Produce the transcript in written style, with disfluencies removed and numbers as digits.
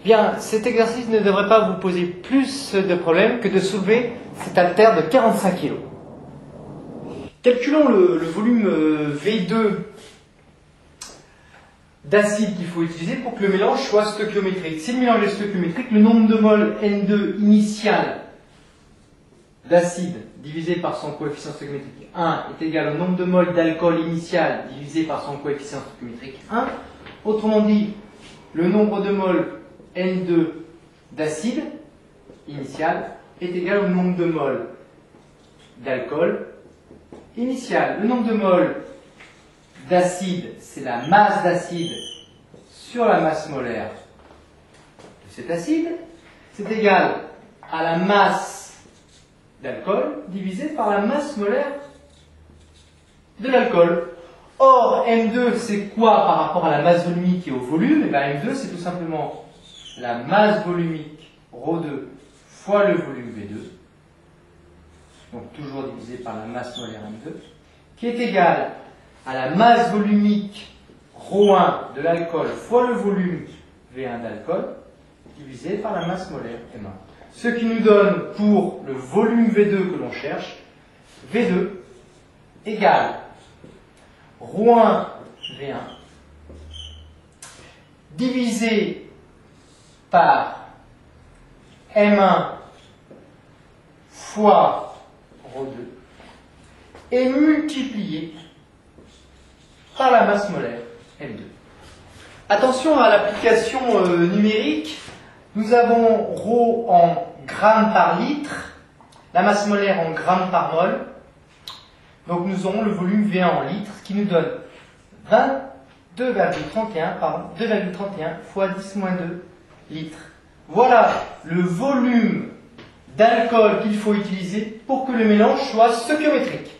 Bien, cet exercice ne devrait pas vous poser plus de problèmes que de soulever cet haltère de 45 kg. Calculons le volume V2 d'acide qu'il faut utiliser pour que le mélange soit stoichiométrique. Si le mélange est stoichiométrique, le nombre de moles N2 initial d'acide divisé par son coefficient stoichiométrique 1 est égal au nombre de moles d'alcool initial divisé par son coefficient stoichiométrique 1. Autrement dit, le nombre de moles N2 d'acide initial est égal au nombre de moles d'alcool initial. Le nombre de moles d'acide, c'est la masse d'acide sur la masse molaire de cet acide. C'est égal à la masse d'alcool divisé par la masse molaire de l'alcool. Or, M2, c'est quoi par rapport à la masse volumique et au volume? Et bien, M2, c'est tout simplement la masse volumique ρ2 fois le volume V2, donc toujours divisé par la masse molaire M2, qui est égale à la masse volumique ρ1 de l'alcool fois le volume V1 d'alcool, divisé par la masse molaire M1. Ce qui nous donne pour le volume V2 que l'on cherche, V2 égale ρ1 V1 divisé par M1 fois ρ2 et multiplié par la masse molaire M2. Attention à l'application numérique. Nous avons ρ en grammes par litre, la masse molaire en grammes par mol. Donc nous aurons le volume V1 en litres, ce qui nous donne 2,31 fois 10-2 litres. Voilà le volume d'alcool qu'il faut utiliser pour que le mélange soit stoichiométrique.